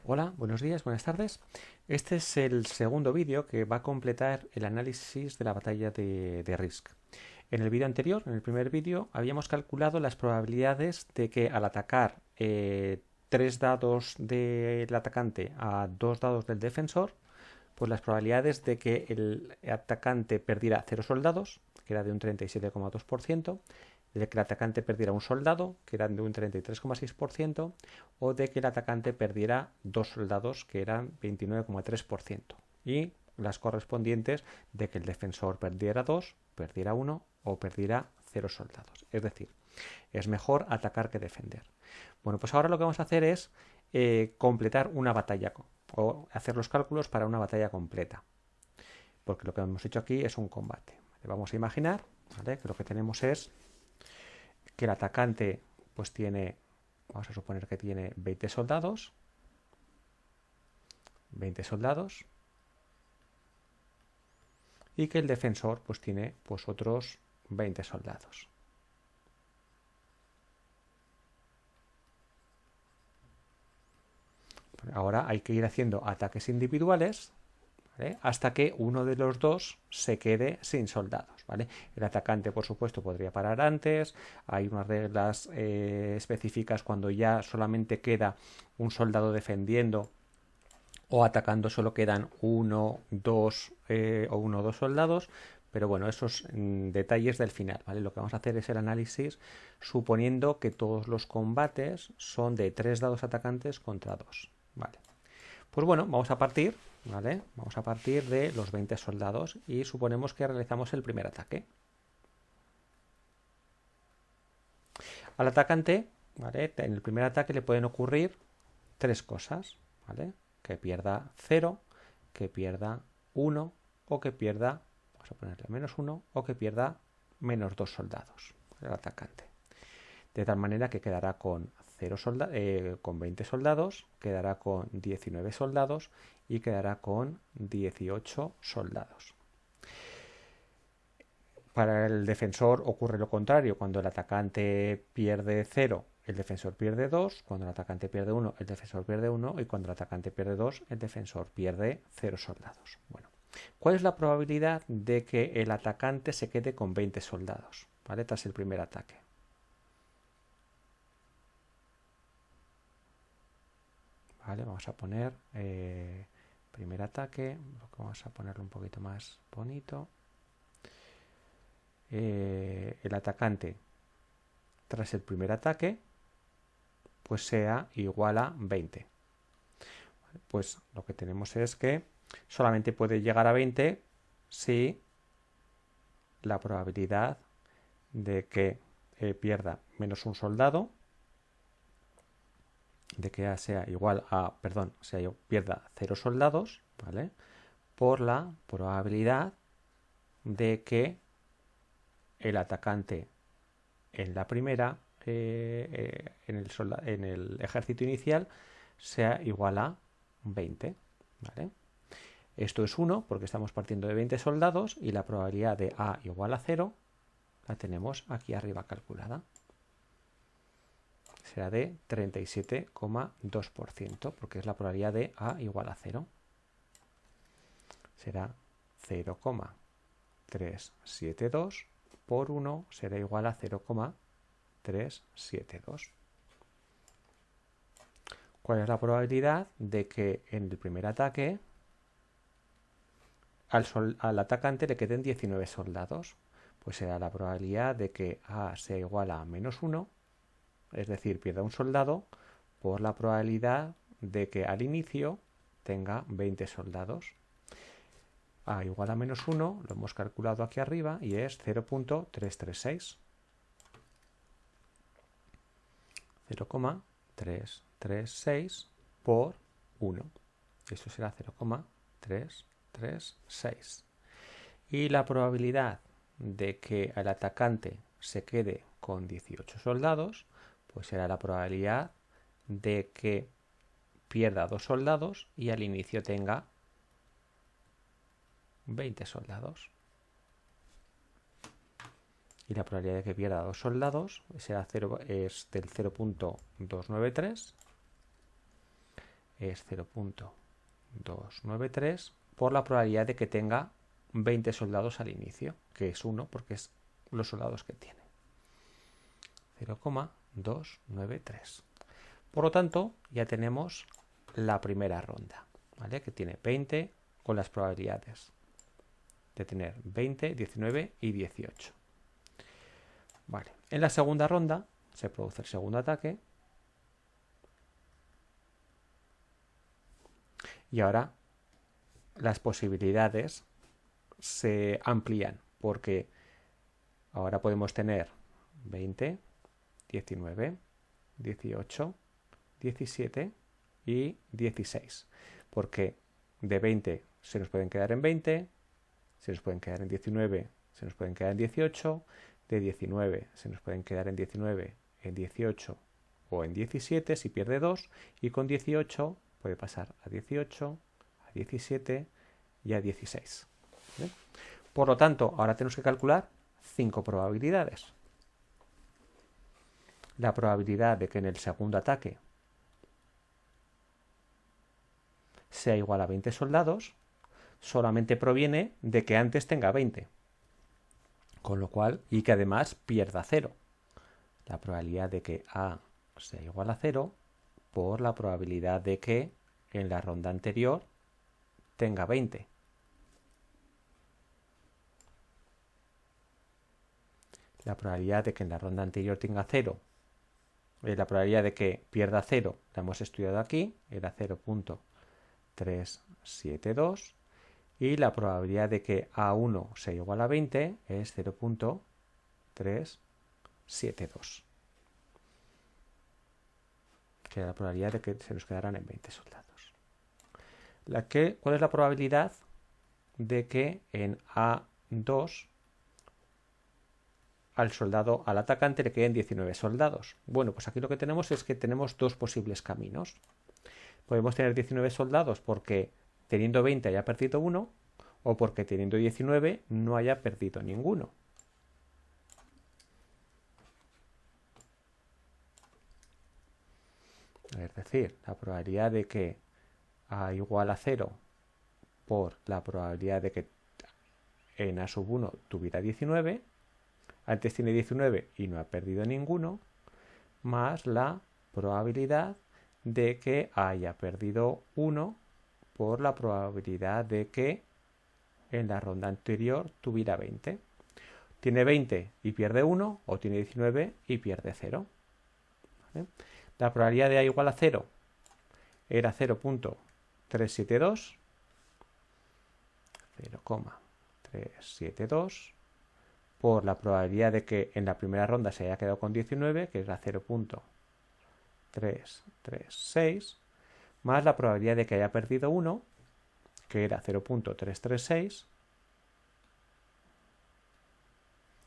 Hola, buenos días, buenas tardes. Este es el segundo vídeo que va a completar el análisis de la batalla de Risk. En el vídeo anterior, en el primer vídeo, habíamos calculado las probabilidades de que al atacar tres dados del atacante a dos dados del defensor, pues las probabilidades de que el atacante perdiera 0 soldados, que era de un 37,2%, de que el atacante perdiera un soldado, que eran de un 33,6%, o de que el atacante perdiera dos soldados, que eran 29,3%. Y las correspondientes de que el defensor perdiera dos, perdiera uno o perdiera cero soldados. Es decir, es mejor atacar que defender. Bueno, pues ahora lo que vamos a hacer es completar una batalla o hacer los cálculos para una batalla completa. Porque lo que hemos hecho aquí es un combate. Vamos a imaginar, ¿vale?, que lo que tenemos es que el atacante pues tiene, vamos a suponer que tiene 20 soldados, y que el defensor pues tiene pues otros 20 soldados. Ahora hay que ir haciendo ataques individuales, ¿vale?, hasta que uno de los dos se quede sin soldados, ¿vale? El atacante, por supuesto, podría parar antes. Hay unas reglas específicas cuando ya solamente queda un soldado defendiendo o atacando solo quedan uno, dos o uno o dos soldados. Pero bueno, esos detalles del final, ¿vale? Lo que vamos a hacer es el análisis suponiendo que todos los combates son de 3 dados atacantes contra 2, ¿vale? Pues bueno, vamos a partir, ¿vale? Vamos a partir de los 20 soldados y suponemos que realizamos el primer ataque. Al atacante, ¿vale?, en el primer ataque le pueden ocurrir tres cosas, ¿vale? Que pierda 0, que pierda 1 o que pierda, vamos a ponerle menos 1, o que pierda menos 2 soldados, el atacante. De tal manera que quedará con, con 20 soldados, quedará con 19 soldados y quedará con 18 soldados. Para el defensor ocurre lo contrario. Cuando el atacante pierde 0, el defensor pierde 2. Cuando el atacante pierde 1, el defensor pierde 1. Y cuando el atacante pierde 2, el defensor pierde 0 soldados. Bueno, ¿cuál es la probabilidad de que el atacante se quede con 20 soldados, ¿vale?, tras el primer ataque? Vale, vamos a poner primer ataque. Vamos a ponerlo un poquito más bonito. El atacante tras el primer ataque pues sea igual a 20. Pues lo que tenemos es que solamente puede llegar a 20 si la probabilidad de que pierda menos un soldado, de que sea igual a, perdón, pierda 0 soldados, ¿vale?, por la probabilidad de que el atacante en la primera, en el ejército inicial, sea igual a 20, ¿vale? Esto es 1 porque estamos partiendo de 20 soldados y la probabilidad de A igual a 0 la tenemos aquí arriba calculada. Será de 37,2% porque es la probabilidad de A igual a 0. Será 0,372 por 1 será igual a 0,372. ¿Cuál es la probabilidad de que en el primer ataque al atacante le queden 19 soldados? Pues será la probabilidad de que A sea igual a menos 1, es decir, pierda un soldado, por la probabilidad de que al inicio tenga 20 soldados. A igual a menos 1 lo hemos calculado aquí arriba y es 0,336. 0,336 por 1. Esto será 0,336. Y la probabilidad de que el atacante se quede con 18 soldados, pues será la probabilidad de que pierda 2 soldados y al inicio tenga 20 soldados. Y la probabilidad de que pierda 2 soldados será 0, es del 0,293. es 0.293 por la probabilidad de que tenga 20 soldados al inicio, que es 1 porque es los soldados que tiene. 0,293. Por lo tanto, ya tenemos la primera ronda, ¿vale? Que tiene 20 con las probabilidades de tener 20, 19 y 18. Vale. En la segunda ronda se produce el segundo ataque. Y ahora las posibilidades se amplían porque ahora podemos tener 20, 19, 18, 17 y 16. Porque de 20 se nos pueden quedar en 20, se nos pueden quedar en 19, se nos pueden quedar en 18, de 19 se nos pueden quedar en 19, en 18 o en 17 si pierde 2 y con 18 puede pasar a 18, a 17 y a 16. ¿Vale? Por lo tanto, ahora tenemos que calcular 5 probabilidades. La probabilidad de que en el segundo ataque sea igual a 20 soldados solamente proviene de que antes tenga 20. Con lo cual, y que además pierda 0. La probabilidad de que A sea igual a 0 por la probabilidad de que en la ronda anterior tenga 20. La probabilidad de que en la ronda anterior tenga 0, la probabilidad de que pierda 0 la hemos estudiado aquí, era 0.372, y la probabilidad de que A1 sea igual a 20 es 0.372, que es la probabilidad de que se nos quedaran en 20 soldados. ¿Cuál es la probabilidad de que en A2 al atacante le queden 19 soldados? Bueno, pues aquí lo que tenemos es que tenemos dos posibles caminos. Podemos tener 19 soldados porque teniendo 20 haya perdido uno, o porque teniendo 19 no haya perdido ninguno. Es decir, la probabilidad de que A igual a 0 por la probabilidad de que en A1 tuviera 19, antes tiene 19 y no ha perdido ninguno, más la probabilidad de que haya perdido 1 por la probabilidad de que en la ronda anterior tuviera 20. Tiene 20 y pierde 1, o tiene 19 y pierde 0. ¿Vale? La probabilidad de A igual a 0 era 0.372, 0,372 por la probabilidad de que en la primera ronda se haya quedado con 19, que es la 0.336, más la probabilidad de que haya perdido 1, que era 0.336,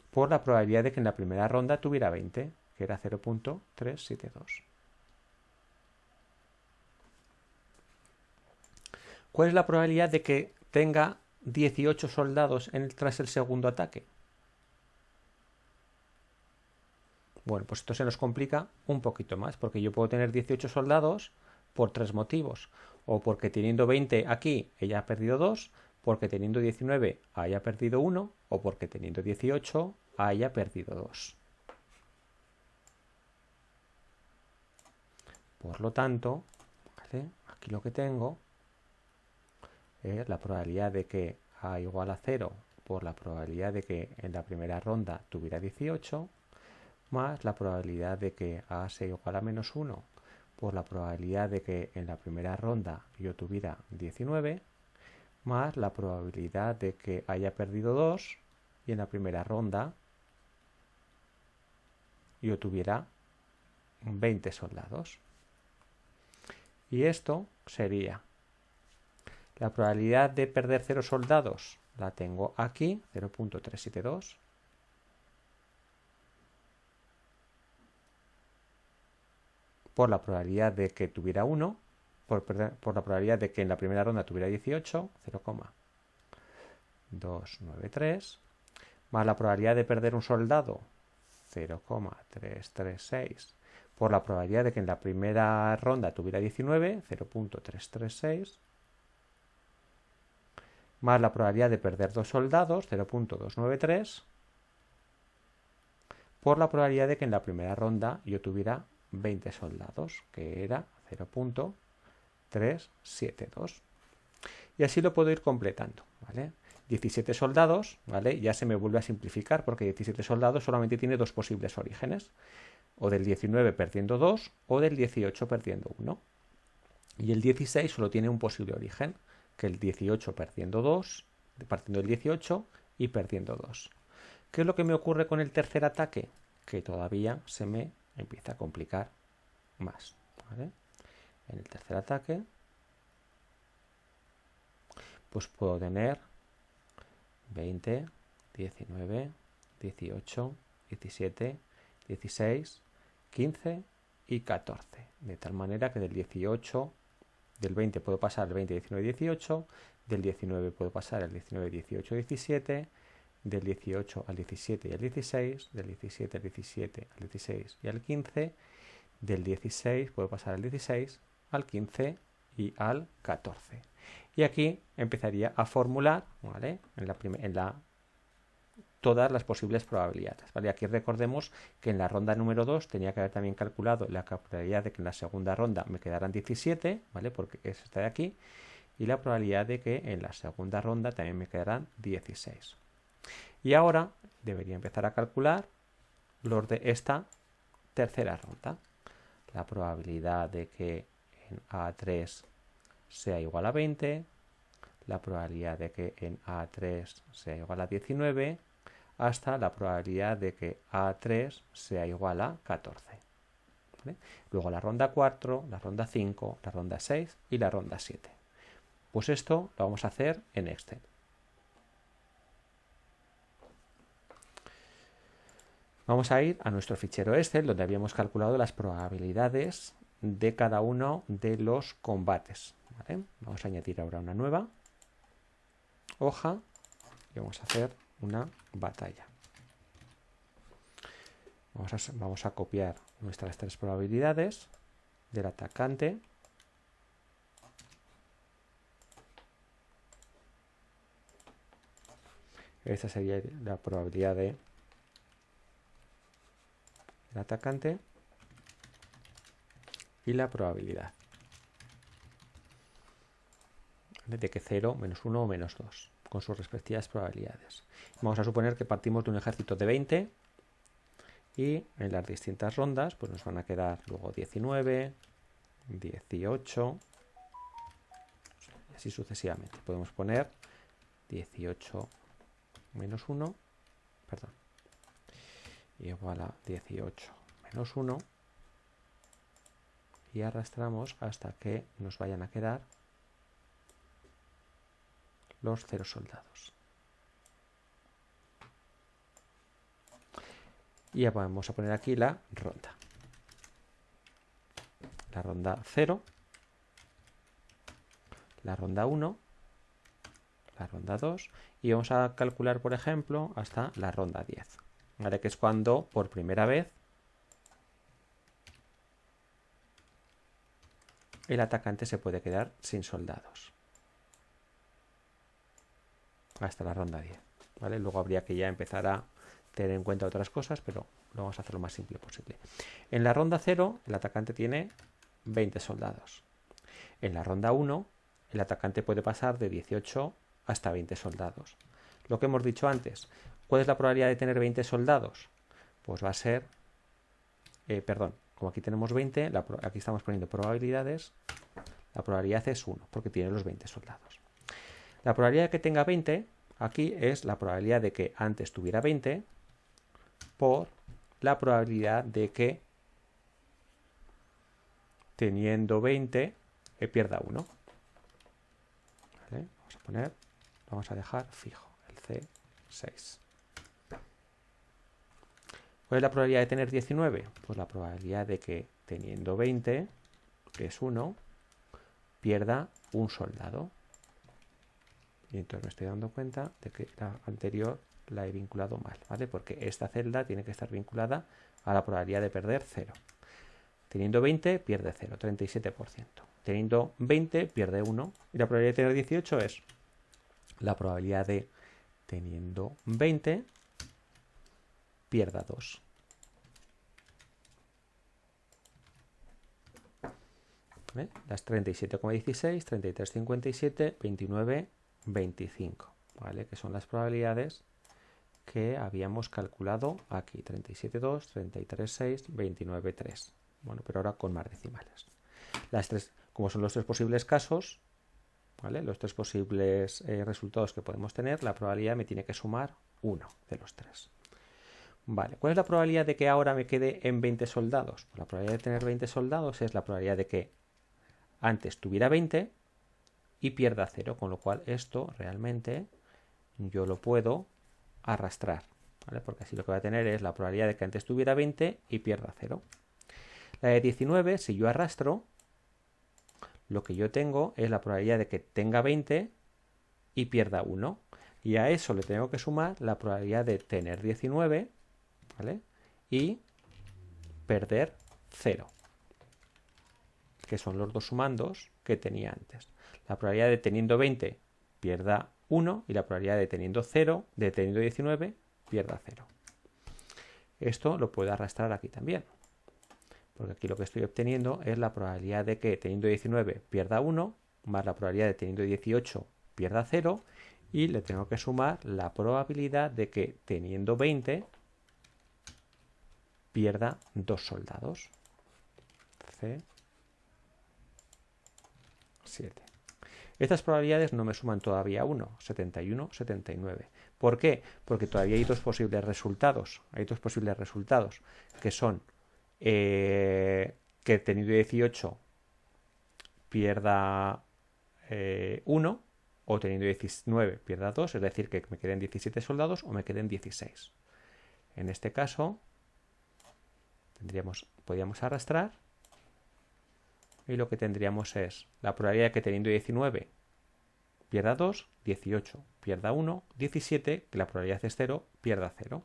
por la probabilidad de que en la primera ronda tuviera 20, que era 0.372. ¿Cuál es la probabilidad de que tenga 18 soldados tras el segundo ataque? Bueno, pues esto se nos complica un poquito más, porque yo puedo tener 18 soldados por tres motivos. O porque teniendo 20 aquí ella ha perdido 2, porque teniendo 19 haya perdido 1, o porque teniendo 18 haya perdido 2. Por lo tanto, ¿vale? Aquí lo que tengo es la probabilidad de que A igual a 0 por la probabilidad de que en la primera ronda tuviera 18, más la probabilidad de que A sea igual a menos 1 por la probabilidad de que en la primera ronda yo tuviera 19, más la probabilidad de que haya perdido 2 y en la primera ronda yo tuviera 20 soldados. Y esto sería la probabilidad de perder 0 soldados, la tengo aquí, 0.372. Por la probabilidad de que tuviera 1, por la probabilidad de que en la primera ronda tuviera 18, 0,293, más la probabilidad de perder un soldado, 0,336, por la probabilidad de que en la primera ronda tuviera 19, 0.336, más la probabilidad de perder 2 soldados, 0.293, por la probabilidad de que en la primera ronda yo tuviera 20 soldados, que era 0.372. Y así lo puedo ir completando, ¿vale? 17 soldados, ¿vale? Ya se me vuelve a simplificar porque 17 soldados solamente tiene dos posibles orígenes, o del 19 perdiendo 2 o del 18 perdiendo 1. Y el 16 solo tiene un posible origen, que el 18 perdiendo 2, partiendo del 18 y perdiendo 2. ¿Qué es lo que me ocurre con el tercer ataque? Que todavía se me empieza a complicar más, ¿vale? En el tercer ataque pues puedo tener 20, 19, 18, 17, 16, 15 y 14. De tal manera que del 18, del 20 puedo pasar al 20, 19, 18, del 19 puedo pasar al 19, 18, 17, del 18 al 17 y al 16, del 17 al 17, al 16 y al 15, del 16 puedo pasar al 16, al 15 y al 14. Y aquí empezaría a formular, ¿vale? Todas las posibles probabilidades, ¿vale? Aquí recordemos que en la ronda número 2 tenía que haber también calculado la probabilidad de que en la segunda ronda me quedaran 17, ¿vale? Porque es esta de aquí, y la probabilidad de que en la segunda ronda también me quedaran 16. Y ahora debería empezar a calcular los de esta tercera ronda. La probabilidad de que en A3 sea igual a 20, la probabilidad de que en A3 sea igual a 19, hasta la probabilidad de que A3 sea igual a 14. ¿Vale? Luego la ronda 4, la ronda 5, la ronda 6 y la ronda 7. Pues esto lo vamos a hacer en Excel. Vamos a ir a nuestro fichero Excel donde habíamos calculado las probabilidades de cada uno de los combates, ¿vale? Vamos a añadir ahora una nueva hoja y vamos a hacer una batalla. Vamos a copiar nuestras tres probabilidades del atacante. Esta sería la probabilidad del atacante y la probabilidad de que 0, menos 1 o menos 2 con sus respectivas probabilidades. Vamos a suponer que partimos de un ejército de 20 y en las distintas rondas pues nos van a quedar luego 19, 18 y así sucesivamente. Podemos poner 18 menos 1, perdón, igual a 18 menos 1 y arrastramos hasta que nos vayan a quedar los 0 soldados. Y ya vamos a poner aquí la ronda. La ronda 0, la ronda 1, la ronda 2 y vamos a calcular, por ejemplo, hasta la ronda 10, ¿vale? Que es cuando por primera vez el atacante se puede quedar sin soldados. Hasta la ronda 10, ¿vale? Luego habría que ya empezar a tener en cuenta otras cosas, pero lo vamos a hacer lo más simple posible. En la ronda 0, el atacante tiene 20 soldados. En la ronda 1, el atacante puede pasar de 18 hasta 20 soldados. Lo que hemos dicho antes, ¿cuál es la probabilidad de tener 20 soldados? Pues va a ser, como aquí tenemos 20, aquí estamos poniendo probabilidades, la probabilidad es 1, porque tiene los 20 soldados. La probabilidad de que tenga 20, aquí es la probabilidad de que antes tuviera 20 por la probabilidad de que teniendo 20 pierda 1. ¿Vale? Vamos a dejar fijo el C6. ¿Cuál es la probabilidad de tener 19? Pues la probabilidad de que teniendo 20, que es 1, pierda un soldado. Y entonces me estoy dando cuenta de que la anterior la he vinculado mal, ¿vale? Porque esta celda tiene que estar vinculada a la probabilidad de perder 0. Teniendo 20 pierde 0, 37%. Teniendo 20 pierde 1. Y la probabilidad de tener 18 es la probabilidad de teniendo 20 pierda 2. ¿Ve? Las 37,16, 33,57, 29, 25. ¿Vale? Que son las probabilidades que habíamos calculado aquí. 37,2, 33,6, 29,3. Bueno, pero ahora con más decimales. Las tres, como son los tres posibles casos, ¿vale? Los tres posibles resultados que podemos tener, la probabilidad me tiene que sumar 1 de los tres. Vale, ¿cuál es la probabilidad de que ahora me quede en 20 soldados? Pues la probabilidad de tener 20 soldados es la probabilidad de que antes tuviera 20 y pierda 0, con lo cual esto realmente yo lo puedo arrastrar, ¿vale? Porque así lo que voy a tener es la probabilidad de que antes tuviera 20 y pierda 0. La de 19, si yo arrastro, lo que yo tengo es la probabilidad de que tenga 20 y pierda 1. Y a eso le tengo que sumar la probabilidad de tener 19, ¿vale? Y perder 0, que son los dos sumandos que tenía antes. La probabilidad de teniendo 20 pierda 1 y la probabilidad de teniendo 0, de teniendo 19, pierda 0. Esto lo puedo arrastrar aquí también, porque aquí lo que estoy obteniendo es la probabilidad de que teniendo 19 pierda 1, más la probabilidad de teniendo 18 pierda 0, y le tengo que sumar la probabilidad de que teniendo 20 pierda 2 soldados. C7. Estas probabilidades no me suman todavía 1, 71, 79. ¿Por qué? Porque todavía hay dos posibles resultados. Hay dos posibles resultados, que son que teniendo 18 pierda 1 o teniendo 19 pierda 2, es decir, que me queden 17 soldados o me queden 16. En este caso, podríamos arrastrar y lo que tendríamos es la probabilidad de que teniendo 19 pierda 2, 18 pierda 1, 17, que la probabilidad es 0, pierda 0.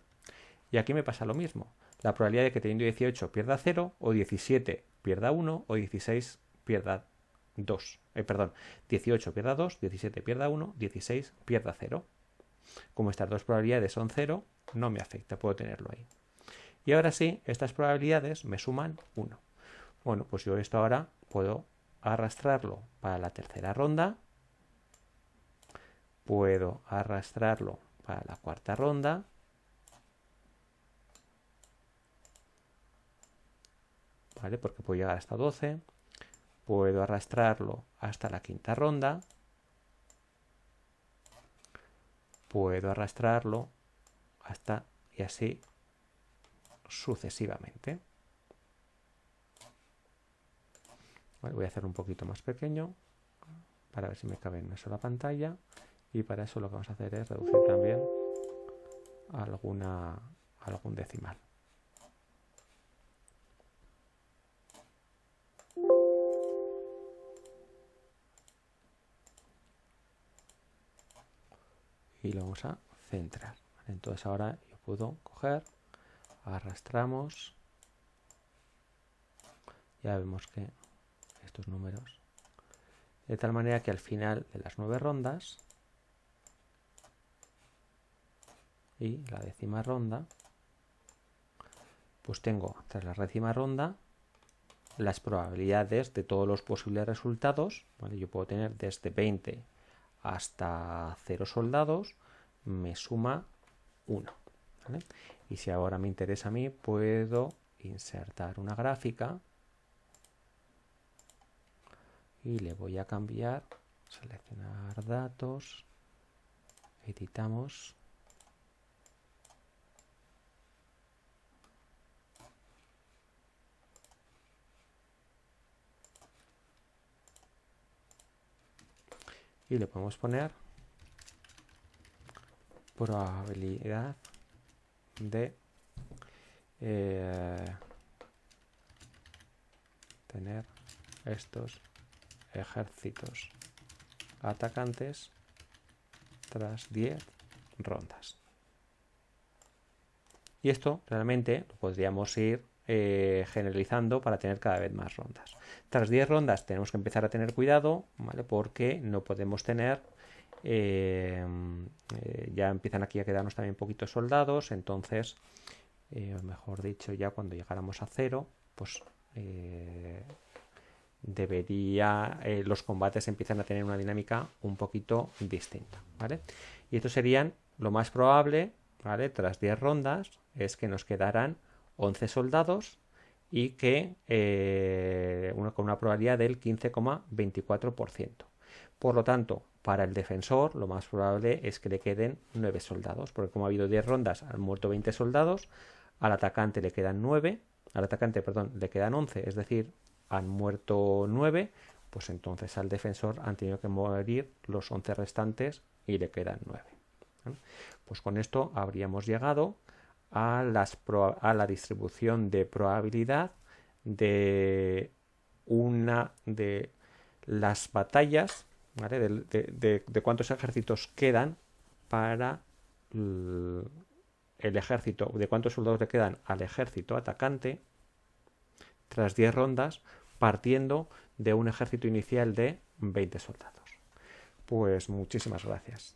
Y aquí me pasa lo mismo. La probabilidad de que teniendo 18 pierda 0, o 17 pierda 1, o 16 pierda 2. 18 pierda 2, 17 pierda 1, 16 pierda 0. Como estas dos probabilidades son 0, no me afecta, puedo tenerlo ahí. Y ahora sí, estas probabilidades me suman 1. Bueno, pues yo esto ahora puedo arrastrarlo para la tercera ronda. Puedo arrastrarlo para la cuarta ronda. ¿Vale? Porque puedo llegar hasta 12. Puedo arrastrarlo hasta la quinta ronda. Puedo arrastrarlo hasta y así sucesivamente. Vale, voy a hacerlo un poquito más pequeño para ver si me cabe en una sola pantalla. Y para eso lo que vamos a hacer es reducir también algún decimal. Y lo vamos a centrar. Entonces ahora yo puedo coger, arrastramos, ya vemos que estos números, de tal manera que al final de las 9 rondas y la décima ronda, pues tengo tras la décima ronda las probabilidades de todos los posibles resultados, ¿vale? Yo puedo tener desde 20 hasta 0 soldados, me suma 1, ¿vale? Y si ahora me interesa a mí, puedo insertar una gráfica y le voy a cambiar, seleccionar datos, editamos. Y le podemos poner probabilidad de tener estos ejércitos atacantes tras 10 rondas. Y esto realmente lo podríamos ir generalizando para tener cada vez más rondas. Tras 10 rondas tenemos que empezar a tener cuidado, ¿vale? Porque no podemos tener... ya empiezan aquí a quedarnos también poquitos soldados, entonces, mejor dicho, ya cuando llegáramos a 0, pues los combates empiezan a tener una dinámica un poquito distinta, ¿vale? Y esto serían, lo más probable, ¿vale? Tras 10 rondas, es que nos quedaran 11 soldados y que con una probabilidad del 15,24%. Por lo tanto, para el defensor lo más probable es que le queden 9 soldados, porque como ha habido 10 rondas, han muerto 20 soldados, al atacante le quedan 9, le quedan 11, es decir, han muerto 9, pues entonces al defensor han tenido que morir los 11 restantes y le quedan 9. Pues con esto habríamos llegado a la distribución de probabilidad de una de las batallas, ¿vale? de cuántos ejércitos quedan para el ejército, de cuántos soldados le quedan al ejército atacante tras 10 rondas, partiendo de un ejército inicial de 20 soldados. Pues muchísimas gracias.